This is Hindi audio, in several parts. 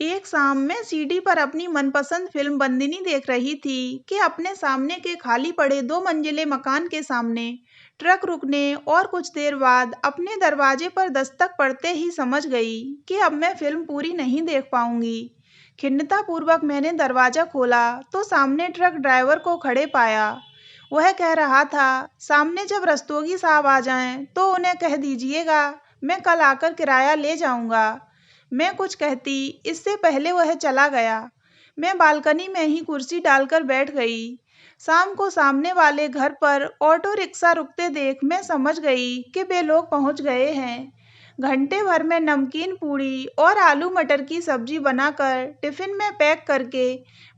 एक शाम मैं सीडी पर अपनी मनपसंद फिल्म बंदिनी देख रही थी कि अपने सामने के खाली पड़े 2 मंजिले मकान के सामने ट्रक रुकने और कुछ देर बाद अपने दरवाजे पर दस्तक पड़ते ही समझ गई कि अब मैं फिल्म पूरी नहीं देख पाऊंगी। खिन्नतापूर्वक मैंने दरवाजा खोला तो सामने ट्रक ड्राइवर को खड़े पाया। वह कह रहा था, सामने जब रस्तोगी साहब आ जाएं तो उन्हें कह दीजिएगा मैं कल आकर किराया ले जाऊंगा। मैं कुछ कहती इससे पहले वह चला गया। मैं बालकनी में ही कुर्सी डालकर बैठ गई। शाम को सामने वाले घर पर ऑटो रिक्शा रुकते देख मैं समझ गई कि वे लोग पहुंच गए हैं। घंटे भर में नमकीन पूड़ी और आलू मटर की सब्जी बनाकर टिफिन में पैक करके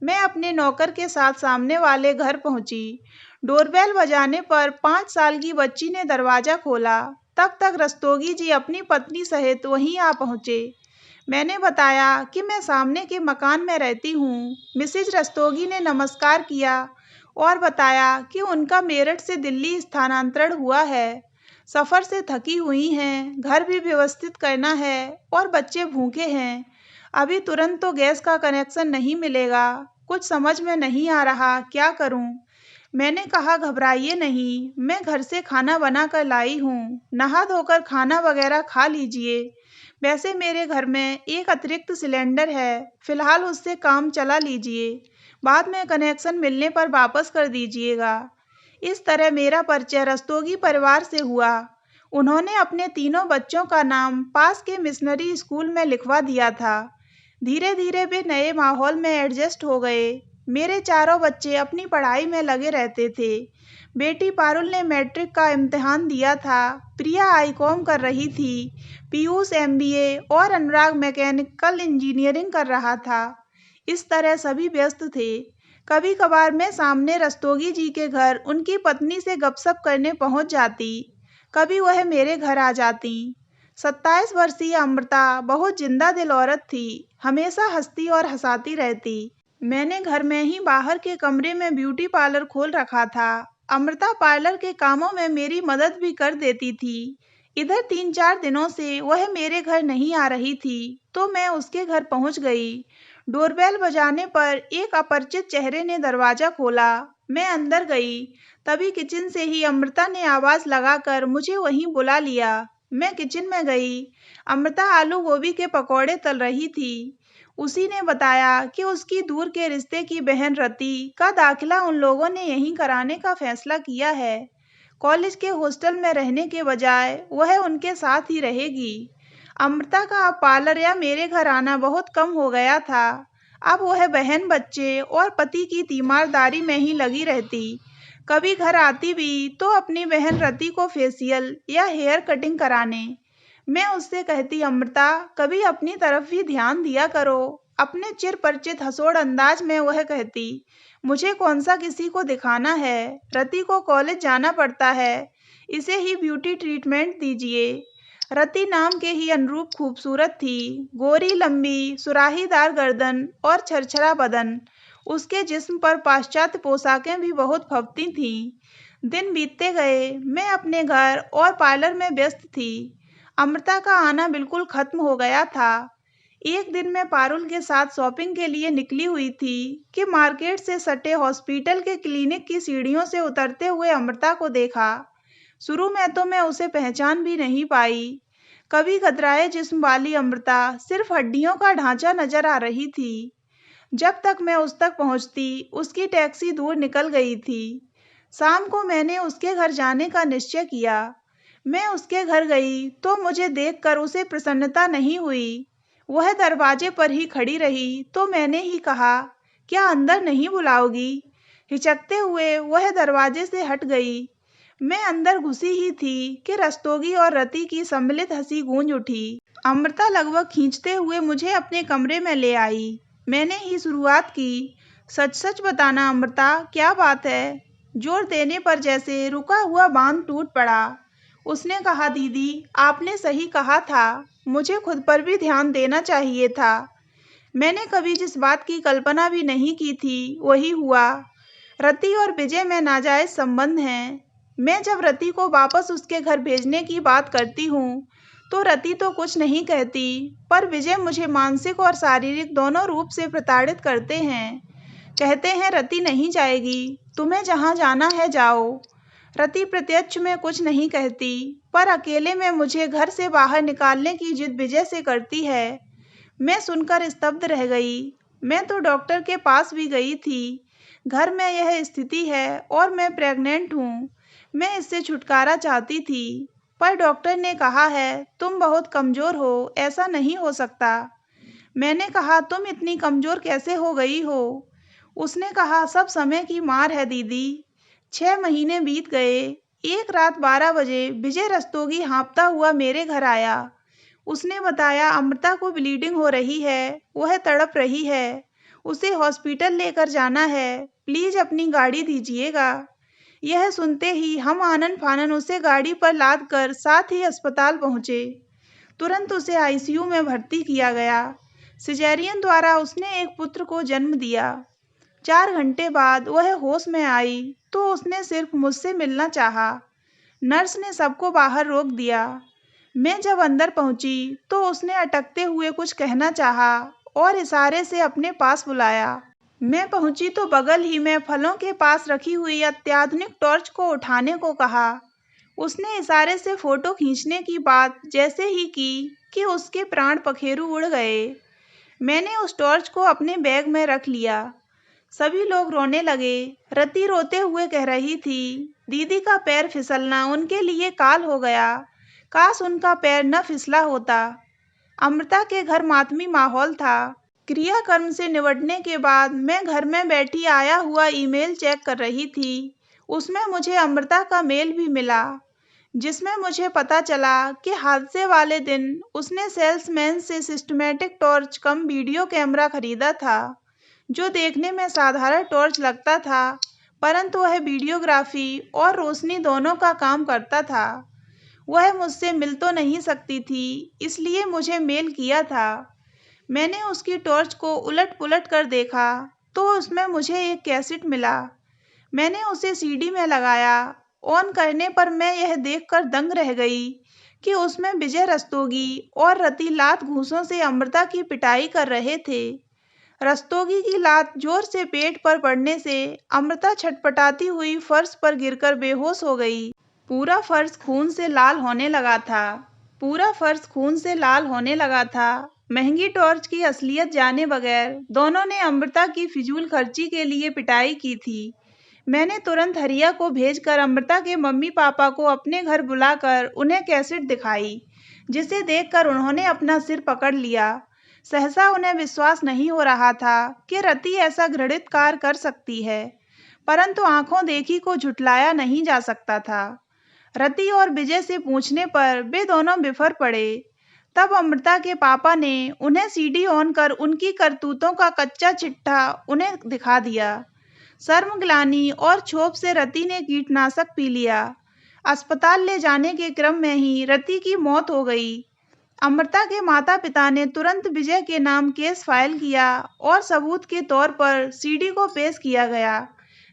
मैं अपने नौकर के साथ सामने वाले घर पहुंची। डोरबेल बजाने पर 5 साल की बच्ची ने दरवाजा खोला। तब तक रस्तोगी जी अपनी पत्नी सहित वहीं आ पहुंचे। मैंने बताया कि मैं सामने के मकान में रहती हूँ। मिसेज रस्तोगी ने नमस्कार किया और बताया कि उनका मेरठ से दिल्ली स्थानांतरण हुआ है। सफ़र से थकी हुई हैं, घर भी व्यवस्थित करना है और बच्चे भूखे हैं। अभी तुरंत तो गैस का कनेक्शन नहीं मिलेगा। कुछ समझ में नहीं आ रहा क्या करूं। मैंने कहा घबराइए नहीं, मैं घर से खाना बना कर लाई हूँ। नहा धोकर खाना वगैरह खा लीजिए। वैसे मेरे घर में एक अतिरिक्त सिलेंडर है, फिलहाल उससे काम चला लीजिए। बाद में कनेक्शन मिलने पर वापस कर दीजिएगा। इस तरह मेरा परिचय रस्तोगी परिवार से हुआ। उन्होंने अपने तीनों बच्चों का नाम पास के मिशनरी स्कूल में लिखवा दिया था। धीरे धीरे वे नए माहौल में एडजस्ट हो गए। मेरे चारों बच्चे अपनी पढ़ाई में लगे रहते थे। बेटी पारुल ने मैट्रिक का इम्तिहान दिया था, प्रिया आईकॉम कर रही थी, पीयूष एमबीए और अनुराग मैकेनिकल इंजीनियरिंग कर रहा था। इस तरह सभी व्यस्त थे। कभी कभार मैं सामने रस्तोगी जी के घर उनकी पत्नी से गपशप करने पहुंच जाती। कभी वह मेरे घर आ जाती। 27 वर्षीय अमृता बहुत जिंदा दिल औरत थी, हमेशा हंसती और हंसाती रहती। मैंने घर में ही बाहर के कमरे में ब्यूटी पार्लर खोल रखा था। अमृता पार्लर के कामों में मेरी मदद भी कर देती थी। इधर 3-4 दिनों से वह मेरे घर नहीं आ रही थी तो मैं उसके घर पहुंच गई। डोरबेल बजाने पर एक अपरिचित चेहरे ने दरवाजा खोला। मैं अंदर गई। तभी किचन से ही अमृता ने आवाज लगाकर मुझे वहीं बुला लिया। मैं किचन में गई। अमृता आलू गोभी के पकौड़े तल रही थी। उसी ने बताया कि उसकी दूर के रिश्ते की बहन रति का दाखिला उन लोगों ने यहीं कराने का फैसला किया है। कॉलेज के हॉस्टल में रहने के बजाय वह उनके साथ ही रहेगी। अमृता का अब पार्लर या मेरे घर आना बहुत कम हो गया था। अब वह बहन, बच्चे और पति की तीमारदारी में ही लगी रहती। कभी घर आती भी तो अपनी बहन रति को फेशियल या हेयर कटिंग कराने। मैं उससे कहती, अमृता कभी अपनी तरफ भी ध्यान दिया करो। अपने चिर परिचित हंसोड़ अंदाज में वह कहती, मुझे कौन सा किसी को दिखाना है, रति को कॉलेज जाना पड़ता है, इसे ही ब्यूटी ट्रीटमेंट दीजिए। रति नाम के ही अनुरूप खूबसूरत थी, गोरी लंबी सुराहीदार गर्दन और छरछरा बदन। उसके जिस्म पर पाश्चात्य पोशाकें भी बहुत फबती थीं। दिन बीतते गए, मैं अपने घर और पार्लर में व्यस्त थी। अमृता का आना बिल्कुल खत्म हो गया था। एक दिन मैं पारुल के साथ शॉपिंग के लिए निकली हुई थी कि मार्केट से सटे हॉस्पिटल के क्लिनिक की सीढ़ियों से उतरते हुए अमृता को देखा। शुरू में तो मैं उसे पहचान भी नहीं पाई। कभी कतराए जिस्म वाली अमृता सिर्फ हड्डियों का ढांचा नजर आ रही थी। जब तक मैं उस तक पहुंचती, उसकी टैक्सी दूर निकल गई थी। शाम को मैंने उसके घर जाने का निश्चय किया। मैं उसके घर गई तो मुझे देखकर उसे प्रसन्नता नहीं हुई। वह दरवाजे पर ही खड़ी रही तो मैंने ही कहा, क्या अंदर नहीं बुलाओगी? हिचकते हुए वह दरवाजे से हट गई। मैं अंदर घुसी ही थी कि रस्तोगी और रति की सम्मिलित हंसी गूंज उठी। अमृता लगभग खींचते हुए मुझे अपने कमरे में ले आई। मैंने ही शुरुआत की, सच सच बताना अमृता, क्या बात है? जोर देने पर जैसे रुका हुआ बांध टूट पड़ा। उसने कहा, दीदी आपने सही कहा था, मुझे खुद पर भी ध्यान देना चाहिए था। मैंने कभी जिस बात की कल्पना भी नहीं की थी वही हुआ। रति और विजय में नाजायज संबंध हैं। मैं जब रति को वापस उसके घर भेजने की बात करती हूँ तो रति तो कुछ नहीं कहती, पर विजय मुझे मानसिक और शारीरिक दोनों रूप से प्रताड़ित करते हैं। कहते हैं रति नहीं जाएगी, तुम्हें जहाँ जाना है जाओ। रति प्रत्यक्ष में कुछ नहीं कहती, पर अकेले में मुझे घर से बाहर निकालने की जिद विजय से करती है। मैं सुनकर स्तब्ध रह गई। मैं तो डॉक्टर के पास भी गई थी। घर में यह स्थिति है और मैं प्रेग्नेंट हूँ। मैं इससे छुटकारा चाहती थी, पर डॉक्टर ने कहा है तुम बहुत कमज़ोर हो, ऐसा नहीं हो सकता। मैंने कहा तुम इतनी कमज़ोर कैसे हो गई हो? उसने कहा सब समय की मार है दीदी। 6 महीने बीत गए। एक रात 12 बजे विजय रस्तोगी हाँफता हुआ मेरे घर आया। उसने बताया अमृता को ब्लीडिंग हो रही है, वह तड़प रही है, उसे हॉस्पिटल लेकर जाना है, प्लीज अपनी गाड़ी दीजिएगा। यह सुनते ही हम आनन फानन उसे गाड़ी पर लाद कर साथ ही अस्पताल पहुंचे। तुरंत उसे आईसीयू में भर्ती किया गया। सिजेरियन द्वारा उसने एक पुत्र को जन्म दिया। 4 घंटे बाद वह होश में आई तो उसने सिर्फ मुझसे मिलना चाहा। नर्स ने सबको बाहर रोक दिया। मैं जब अंदर पहुंची तो उसने अटकते हुए कुछ कहना चाहा और इशारे से अपने पास बुलाया। मैं पहुंची तो बगल ही में फलों के पास रखी हुई अत्याधुनिक टॉर्च को उठाने को कहा। उसने इशारे से फोटो खींचने की बात जैसे ही की कि उसके प्राण पखेरु उड़ गए। मैंने उस टॉर्च को अपने बैग में रख लिया। सभी लोग रोने लगे। रति रोते हुए कह रही थी, दीदी का पैर फिसलना उनके लिए काल हो गया। काश उनका पैर न फिसला होता। अमृता के घर मातमी माहौल था। क्रियाकर्म से निपटने के बाद मैं घर में बैठी आया हुआ ईमेल चेक कर रही थी। उसमें मुझे अमृता का मेल भी मिला, जिसमें मुझे पता चला कि हादसे वाले दिन उसने सेल्समैन से systematic torch cum video camera खरीदा था, जो देखने में साधारण टॉर्च लगता था, परंतु वह वीडियोग्राफी और रोशनी दोनों का काम करता था। वह मुझसे मिल तो नहीं सकती थी, इसलिए मुझे मेल किया था। मैंने उसकी टॉर्च को उलट पुलट कर देखा तो उसमें मुझे एक कैसेट मिला। मैंने उसे सीडी में लगाया। ऑन करने पर मैं यह देखकर दंग रह गई कि उसमें विजय रस्तोगी और रति लात घूंसों से अमृता की पिटाई कर रहे थे। रस्तोगी की लात जोर से पेट पर पड़ने से अमृता छटपटाती हुई फर्श पर गिरकर बेहोश हो गई। पूरा फर्श खून से लाल होने लगा था। महंगी टॉर्च की असलियत जाने बगैर दोनों ने अमृता की फिजूल खर्ची के लिए पिटाई की थी। मैंने तुरंत हरिया को भेजकर अमृता के मम्मी पापा को अपने घर बुलाकर उन्हें कैसेट दिखाई, जिसे देखकर उन्होंने अपना सिर पकड़ लिया। सहसा उन्हें विश्वास नहीं हो रहा था कि रति ऐसा घृणित कार्य कर सकती है, परंतु आंखों देखी को झुठलाया नहीं जा सकता था। रति और विजय से पूछने पर वे दोनों बिफर पड़े। तब अमृता के पापा ने उन्हें सीडी ऑन कर उनकी करतूतों का कच्चा चिट्ठा उन्हें दिखा दिया। शर्म ग्लानि और क्षोभ से रति ने कीटनाशक पी लिया। अस्पताल ले जाने के क्रम में ही रति की मौत हो गई। अमृता के माता पिता ने तुरंत विजय के नाम केस फाइल किया और सबूत के तौर पर सीडी को पेश किया गया,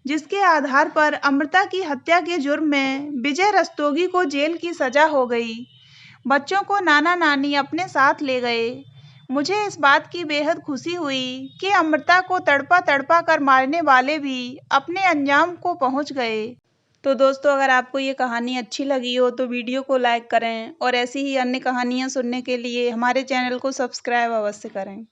जिसके आधार पर अमृता की हत्या के जुर्म में विजय रस्तोगी को जेल की सजा हो गई। बच्चों को नाना नानी अपने साथ ले गए। मुझे इस बात की बेहद खुशी हुई कि अमृता को तड़पा तड़पा कर मारने वाले भी अपने अंजाम को पहुंच गए। तो दोस्तों, अगर आपको ये कहानी अच्छी लगी हो तो वीडियो को लाइक करें और ऐसी ही अन्य कहानियाँ सुनने के लिए हमारे चैनल को सब्सक्राइब अवश्य करें।